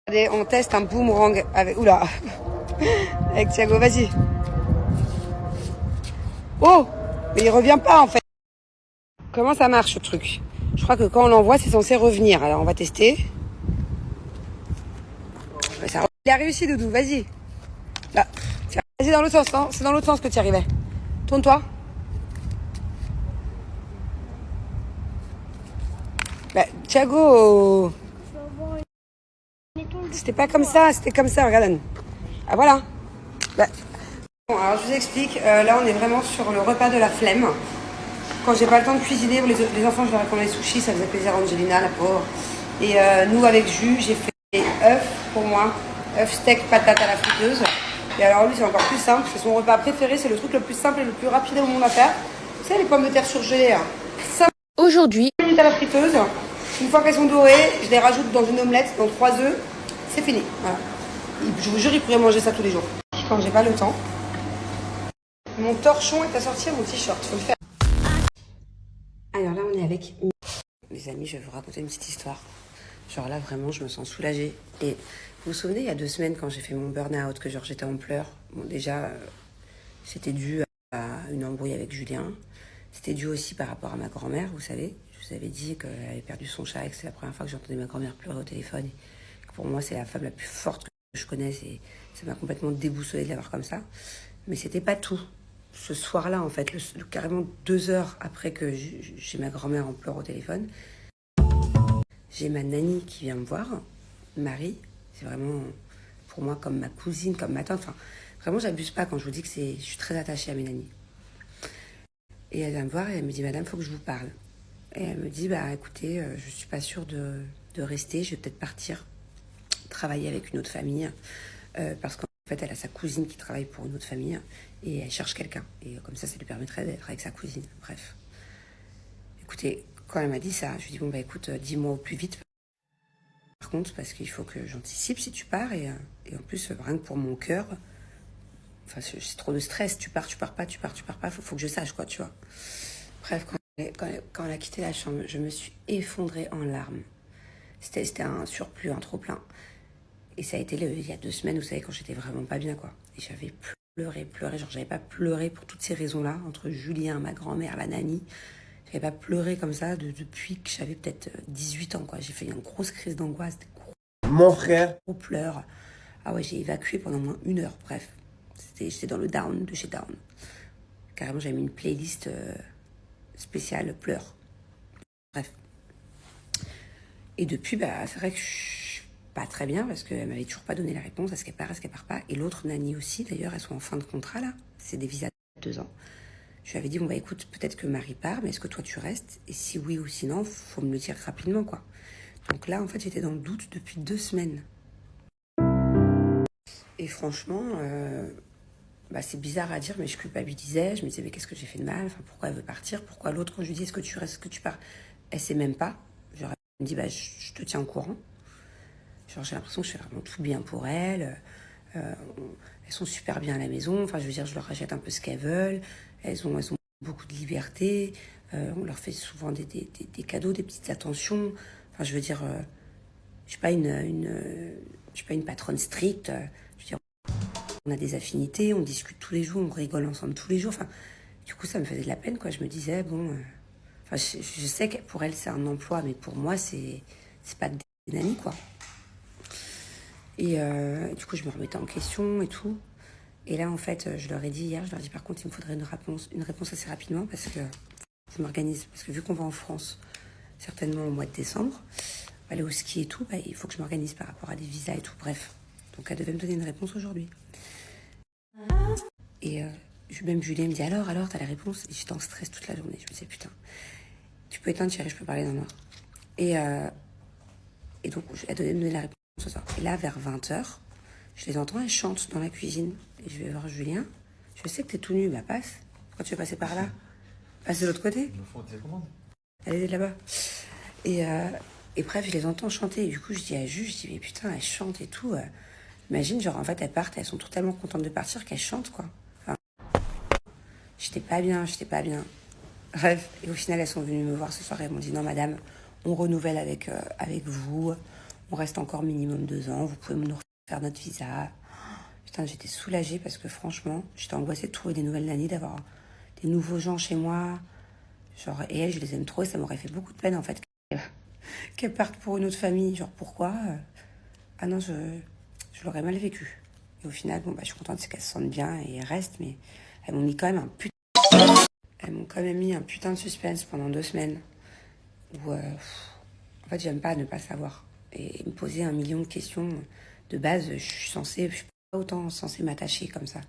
Allez, on teste un boomerang avec... Oula. Avec Thiago, vas-y. Oh, mais il revient pas en fait. Comment ça marche ce truc? Je crois que quand on l'envoie, c'est censé revenir. Alors on va tester. Il a réussi, Doudou, vas-y. Là. Vas-y dans l'autre sens, hein. C'est dans l'autre sens que tu y arrivais. Tourne-toi. Bah, Thiago. C'était pas comme ça, c'était comme ça, regarde Anne. Ah voilà. Bah. Bon, alors je vous explique, là on est vraiment sur le repas de la flemme. Quand j'ai pas le temps de cuisiner, les enfants je leur ai commandé des sushis, ça faisait plaisir à Angelina, la pauvre. Et nous avec Jus, j'ai fait des œufs pour moi, œufs steak patate à la friteuse. Et alors lui c'est encore plus simple, c'est son repas préféré, c'est le truc le plus simple et le plus rapide au monde à faire. Vous savez les pommes de terre surgelées, hein. 5 Aujourd'hui, minutes à la friteuse, une fois qu'elles sont dorées, je les rajoute dans une omelette, dans 3 œufs, c'est fini. Voilà. Je vous jure, il pourrait manger ça tous les jours. Quand j'ai pas le temps. Mon torchon est à sortir mon t-shirt, faut le faire. Alors là, on est avec... Les amis, je vais vous raconter une petite histoire. Genre là, vraiment, je me sens soulagée. Et vous vous souvenez, il y a 2 semaines, quand j'ai fait mon burn-out, que genre j'étais en pleurs. Bon, déjà, c'était dû à une embrouille avec Julien. C'était dû aussi par rapport à ma grand-mère, vous savez. Je vous avais dit qu'elle avait perdu son chat et que c'est la première fois que j'entendais ma grand-mère pleurer au téléphone. Et que pour moi, c'est la femme la plus forte que je connaisse. Et ça m'a complètement déboussolée de l'avoir comme ça. Mais c'était pas tout. Ce soir-là, en fait, carrément 2 heures après que j'ai ma grand-mère en pleurs au téléphone, j'ai ma nanny qui vient me voir, Marie. C'est vraiment, pour moi, comme ma cousine, comme ma tante. Enfin, vraiment, j'abuse pas quand je vous dis que je suis très attachée à mes nannies. Et elle vient me voir et elle me dit, madame, il faut que je vous parle. Et elle me dit, bah écoutez, je suis pas sûre de rester, je vais peut-être partir travailler avec une autre famille. Parce qu'en fait, elle a sa cousine qui travaille pour une autre famille et elle cherche quelqu'un. Et comme ça lui permettrait d'être avec sa cousine. Bref. Écoutez, quand elle m'a dit ça, je lui ai dit, bon, bah écoute, dis-moi au plus vite. Par contre, parce qu'il faut que j'anticipe si tu pars. Et en plus, rien que pour mon cœur, enfin, c'est trop de stress. Tu pars pas, faut que je sache, quoi, tu vois. Bref, quand elle a quitté la chambre, je me suis effondrée en larmes. C'était un surplus, un trop-plein. Et ça a été il y a 2 semaines, vous savez, quand j'étais vraiment pas bien, quoi. Et j'avais pleuré. Genre, j'avais pas pleuré pour toutes ces raisons-là, entre Julien, ma grand-mère, la nanny. J'avais pas pleuré comme ça depuis que j'avais peut-être 18 ans, quoi. J'ai fait une grosse crise d'angoisse, Mon frère. gros pleurs. Ah ouais, j'ai évacué pendant moins 1 heure, bref. J'étais dans le down de chez down. Carrément, j'avais mis une playlist spéciale pleurs. Bref. Et depuis, bah, c'est vrai que je suis pas très bien parce qu'elle m'avait toujours pas donné la réponse. Est-ce qu'elle part pas? Et l'autre nanny aussi, d'ailleurs, elles sont en fin de contrat là. C'est des visas de 2 ans. Je lui avais dit, bon bah écoute, peut-être que Marie part, mais est-ce que toi tu restes? Et si oui ou sinon, faut me le dire rapidement, quoi. Donc là, en fait, j'étais dans le doute depuis 2 semaines. Et franchement, bah, c'est bizarre à dire, mais je culpabilisais. Je me disais, mais qu'est-ce que j'ai fait de mal? Enfin, pourquoi elle veut partir? Pourquoi l'autre, quand je lui dis, est-ce que tu restes, est-ce que tu pars? Elle sait même pas. Genre, elle me dit, bah, je te tiens au courant. Genre, j'ai l'impression que je fais vraiment tout bien pour elles. Elles sont super bien à la maison. Enfin, je veux dire, je leur rachète un peu ce qu'elles veulent. Elles ont beaucoup de liberté. On leur fait souvent des cadeaux, des petites attentions. Enfin, je veux dire, je suis pas une patronne stricte. Je veux dire, on a des affinités, on discute tous les jours, on rigole ensemble tous les jours. Enfin, du coup, ça me faisait de la peine, quoi. Je me disais, bon, enfin, je sais que pour elle, c'est un emploi, mais pour moi, c'est pas des nannies, quoi. Et du coup, je me remettais en question et tout. Et là, en fait, je leur ai dit hier, je leur ai dit, par contre, il me faudrait une réponse assez rapidement parce que je m'organise. Parce que vu qu'on va en France, certainement au mois de décembre, aller au ski et tout, bah, il faut que je m'organise par rapport à des visas et tout. Bref. Donc, elle devait me donner une réponse aujourd'hui. Et même Julien me dit, alors, t'as la réponse? Et j'étais en stress toute la journée. Je me disais, putain, tu peux éteindre, chérie, je peux parler dans le noir. Et donc, elle devait me donner la réponse ce soir. Et là, vers 20h, je les entends, elles chantent dans la cuisine. Et je vais voir Julien. Je sais que t'es tout nu, bah passe. Pourquoi tu veux passer par là? Passe de l'autre côté. Il me faut tes commandes. Elle est là-bas. Et bref, je les entends chanter. Et du coup, je dis à Jules, je dis, mais putain, elles chantent et tout. Imagine, genre, en fait, elles partent, elles sont totalement contentes de partir qu'elles chantent, quoi. Enfin, j'étais pas bien. Bref, et au final, elles sont venues me voir ce soir et elles m'ont dit, non, madame, on renouvelle avec vous. On reste encore minimum 2 ans, vous pouvez nous refaire notre visa. Putain, j'étais soulagée parce que franchement, j'étais angoissée de trouver des nouvelles nannies, d'avoir des nouveaux gens chez moi. Genre, et elles, je les aime trop et ça m'aurait fait beaucoup de peine en fait qu'elles partent pour une autre famille. Genre, pourquoi Ah non, je l'aurais mal vécu. Et au final, bon, bah, je suis contente, c'est qu'elles se sentent bien et elles restent, mais elles m'ont mis quand même un putain de suspense pendant 2 semaines où, en fait, j'aime pas ne pas savoir et me poser 1 million de questions. De base, je suis pas autant censée m'attacher comme ça.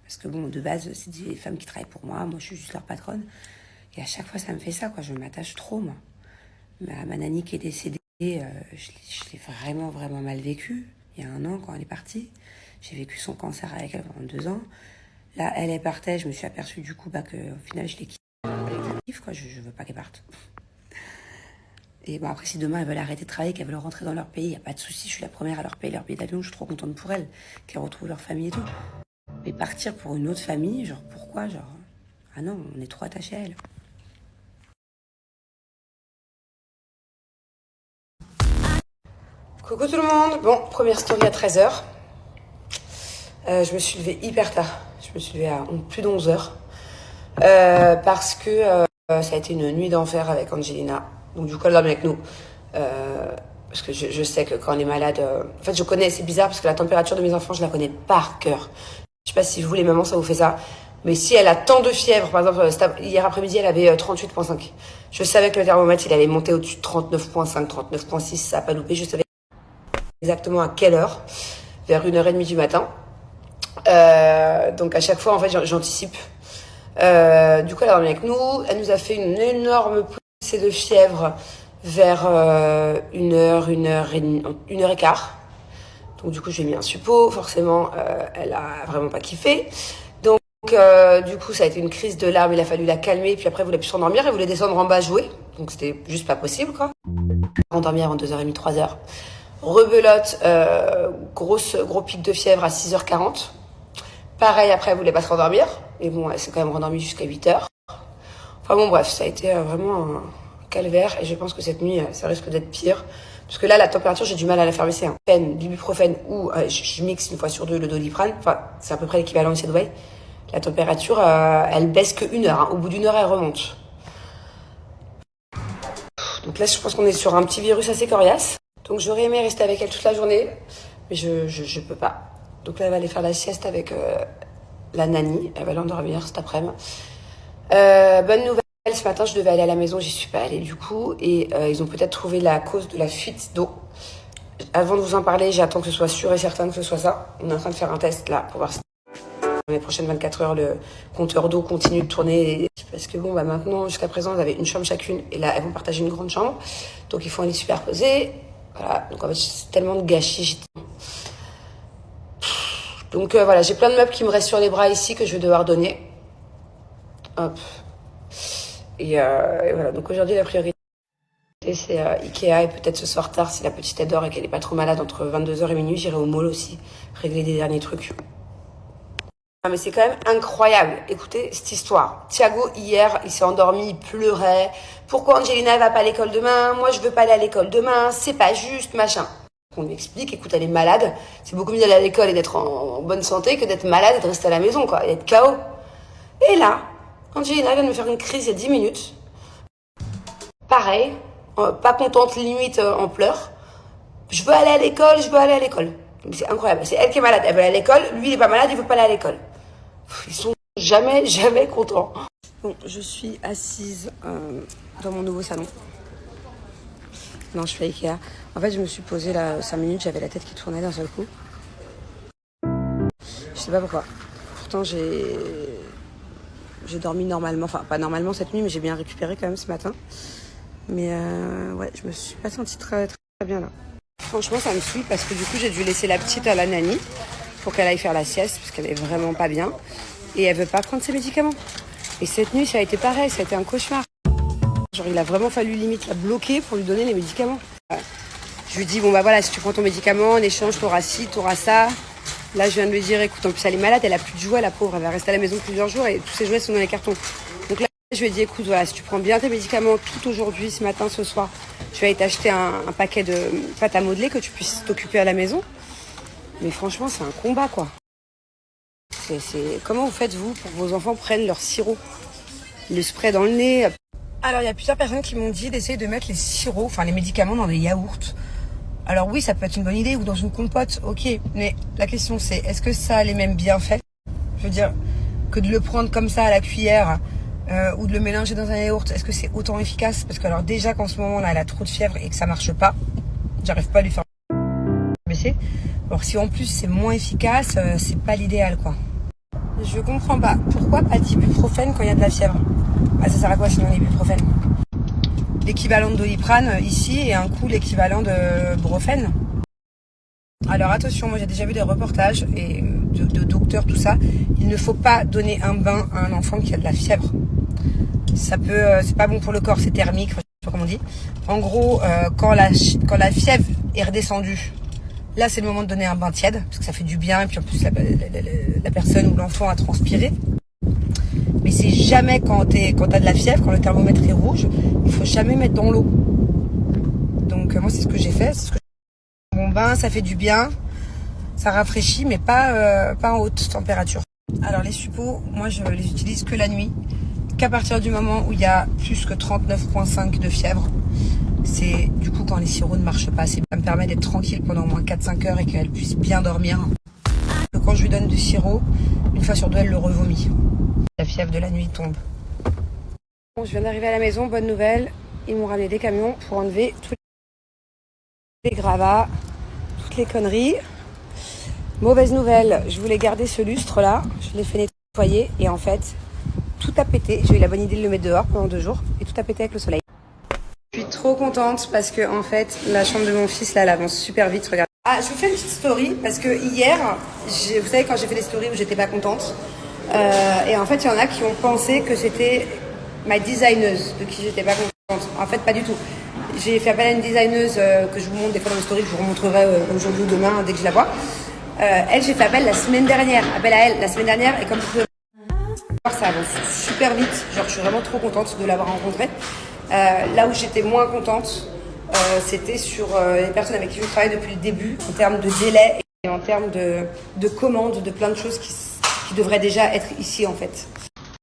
Parce que bon, de base, c'est des femmes qui travaillent pour moi je suis juste leur patronne. Et à chaque fois, ça me fait ça, quoi. Je m'attache trop, moi. Ma nanny qui est décédée, je l'ai vraiment, vraiment mal vécu. Il y a 1 an, quand elle est partie. J'ai vécu son cancer avec elle pendant 2 ans. Là, elle partait, je me suis aperçue du coup qu'au final, je l'ai quittée. Quoi. Je veux pas qu'elle parte. Et bon, après, si demain, elles veulent arrêter de travailler, qu'elles veulent rentrer dans leur pays, il n'y a pas de souci. Je suis la première à leur payer leur billet d'avion. Je suis trop contente pour elles, qu'elles retrouvent leur famille et tout. Mais partir pour une autre famille, genre, pourquoi? Genre, ah non, on est trop attachés à elles. Coucou tout le monde. Bon, première story à 13h. Je me suis levée hyper tard. Je me suis levée à plus de 11h. Parce que ça a été une nuit d'enfer avec Angelina. Donc du coup, elle dormait avec nous. Parce que je sais que quand on est malade... En fait, je connais, c'est bizarre parce que la température de mes enfants, je la connais par cœur. Je sais pas si vous, les mamans, ça vous fait ça. Mais si elle a tant de fièvre, par exemple, hier après-midi, elle avait 38,5. Je savais que le thermomètre, il allait monter au-dessus de 39,5, 39,6. Ça n'a pas loupé. Je savais exactement à quelle heure, vers 1h30 du matin. Donc à chaque fois, en fait, j'anticipe. Du coup, elle a dormi avec nous. Elle nous a fait une énorme poussée de fièvre vers 1h15. Donc du coup, je lui ai mis un suppôt. Forcément, elle a vraiment pas kiffé. Donc du coup, ça a été une crise de larmes. Il a fallu la calmer. Puis après, elle voulait plus s'endormir. Elle voulait descendre en bas jouer. Donc c'était juste pas possible, quoi. Endormir avant 2h30, 3h. Rebelote, gros pic de fièvre à 6h40. Pareil, après, elle voulait pas se rendormir. Et bon, elle s'est quand même rendormie jusqu'à 8h. Enfin bon, bref, ça a été vraiment un calvaire. Et je pense que cette nuit, ça risque d'être pire. Parce que là, la température, j'ai du mal à la faire baisser. Ibuprofène ou je mixe 1 fois sur 2 le Doliprane. Enfin, c'est à peu près l'équivalent ici à Dubaï. La température, elle baisse que 1 heure. Au bout d'1 heure, elle remonte. Donc là, je pense qu'on est sur un petit virus assez coriace. Donc j'aurais aimé rester avec elle toute la journée, mais je peux pas. Donc là, elle va aller faire la sieste avec la nanny. Elle va l'endormir cet après-midi. Bonne nouvelle, ce matin, je devais aller à la maison, j'y suis pas allée du coup. Et ils ont peut-être trouvé la cause de la fuite d'eau. Avant de vous en parler, j'attends que ce soit sûr et certain que ce soit ça. On est en train de faire un test là pour voir si dans les prochaines 24 heures, le compteur d'eau continue de tourner. Parce que bon, bah maintenant, jusqu'à présent, elles avaient une chambre chacune. Et là, elles vont partager une grande chambre. Donc il faut les superposer. Voilà, donc en fait, c'est tellement de gâchis. Donc voilà, j'ai plein de meubles qui me restent sur les bras ici que je vais devoir donner. Hop. Et voilà, donc aujourd'hui, la priorité, c'est Ikea. Et peut-être ce soir tard, si la petite adore et qu'elle n'est pas trop malade, entre 22h et minuit, j'irai au mall aussi, régler des derniers trucs. Ah, mais c'est quand même incroyable. Écoutez cette histoire. Thiago, hier, il s'est endormi, il pleurait. Pourquoi Angelina, elle va pas à l'école demain? Moi, je veux pas aller à l'école demain. C'est pas juste, machin. On lui explique, écoute, elle est malade. C'est beaucoup mieux d'aller à l'école et d'être en bonne santé que d'être malade et de rester à la maison, quoi. Et d'être KO. Et là, Angelina vient de me faire une crise il y a 10 minutes. Pareil. Pas contente, limite en pleurs. Je veux aller à l'école, je veux aller à l'école. C'est incroyable. C'est elle qui est malade. Elle veut aller à l'école. Lui, il est pas malade, il veut pas aller à l'école. Ils sont jamais contents. Bon, je suis assise dans mon nouveau salon. Non, je suis à Ikea. En fait, je me suis posée là 5 minutes, j'avais la tête qui tournait d'un seul coup. Je sais pas pourquoi. Pourtant, j'ai dormi normalement. Enfin, pas normalement cette nuit, mais j'ai bien récupéré quand même ce matin. Mais ouais, je me suis pas sentie très bien là. Franchement, ça me suit parce que du coup, j'ai dû laisser la petite à la nanny pour qu'elle aille faire la sieste parce qu'elle est vraiment pas bien. Et elle veut pas prendre ses médicaments. Et cette nuit, ça a été pareil, ça a été un cauchemar. Genre, il a vraiment fallu limite la bloquer pour lui donner les médicaments. Je lui dis, bon bah voilà, si tu prends ton médicament, en échange, t'auras ci, t'auras ça. Là, je viens de lui dire, écoute, en plus, elle est malade, elle a plus de jouets, la pauvre, elle va rester à la maison plusieurs jours et tous ses jouets sont dans les cartons. Donc là, Je lui ai dit, écoute, voilà, si tu prends bien tes médicaments tout aujourd'hui, ce matin, ce soir, je vais aller t'acheter un paquet de pâte à modeler que tu puisses t'occuper à la maison. Mais franchement, c'est un combat, quoi. Comment vous faites, vous, pour que vos enfants prennent leur sirop, le spray dans le nez? Alors, il y a plusieurs personnes qui m'ont dit d'essayer de mettre les sirops, enfin les médicaments dans des yaourts. Alors oui, ça peut être une bonne idée, ou dans une compote, ok. Mais la question c'est, est-ce que ça a les mêmes bienfaits? Je veux dire, que de le prendre comme ça à la cuillère, ou de le mélanger dans un yaourt, est-ce que c'est autant efficace? Parce que alors déjà qu'en ce moment là, elle a trop de fièvre et que ça marche pas, j'arrive pas à lui faire baisser. Alors si en plus c'est moins efficace, c'est pas l'idéal, quoi. Je comprends pas, pourquoi pas d'ibuprofène quand il y a de la fièvre? Bah ça sert à quoi sinon l'ibuprofène? L'équivalent de Doliprane ici et un coup l'équivalent de Brufen. Alors attention, moi j'ai déjà vu des reportages et de docteurs, tout ça. Il ne faut pas donner un bain à un enfant qui a de la fièvre. Ça peut, c'est pas bon pour le corps, c'est thermique, je sais pas comment on dit. En gros, quand la fièvre est redescendue, là c'est le moment de donner un bain tiède parce que ça fait du bien et puis en plus la personne ou l'enfant a transpiré. Mais c'est jamais quand t'as de la fièvre, quand le thermomètre est rouge, il faut jamais mettre dans l'eau. Donc moi c'est ce que j'ai fait. Mon bain, ça fait du bien, ça rafraîchit, mais pas en haute température. Alors les suppos, moi je les utilise que la nuit, qu'à partir du moment où il y a plus que 39,5 de fièvre. C'est du coup quand les sirops ne marchent pas, ça me permet d'être tranquille pendant au moins 4-5 heures et qu'elle puisse bien dormir. Quand je lui donne du sirop, une fois sur deux, elle le revomit. La fièvre de la nuit tombe. Bon, je viens d'arriver à la maison, bonne nouvelle. Ils m'ont ramené des camions pour enlever tous les gravats, toutes les conneries. Mauvaise nouvelle, je voulais garder ce lustre là, je l'ai fait nettoyer et en fait, tout a pété. J'ai eu la bonne idée de le mettre dehors pendant 2 jours et tout a pété avec le soleil. Je suis trop contente parce que en fait, la chambre de mon fils là, elle avance super vite, regarde. Ah, je vous fais une petite story parce que hier, vous savez quand j'ai fait des stories où j'étais pas contente, et en fait, il y en a qui ont pensé que c'était ma designeuse de qui j'étais pas contente. En fait, pas du tout. J'ai fait appel à une designeuse que je vous montre des fois dans les stories, que je vous remontrerai aujourd'hui ou demain dès que je la vois. Elle, j'ai fait appel la semaine dernière. Appel à elle la semaine dernière et comme vous pouvez voir, ça avance super vite. Genre, je suis vraiment trop contente de l'avoir rencontrée. Là où j'étais moins contente, c'était sur les personnes avec qui je travaille depuis le début, en termes de délai et en termes de commandes, de plein de choses qui devraient déjà être ici en fait.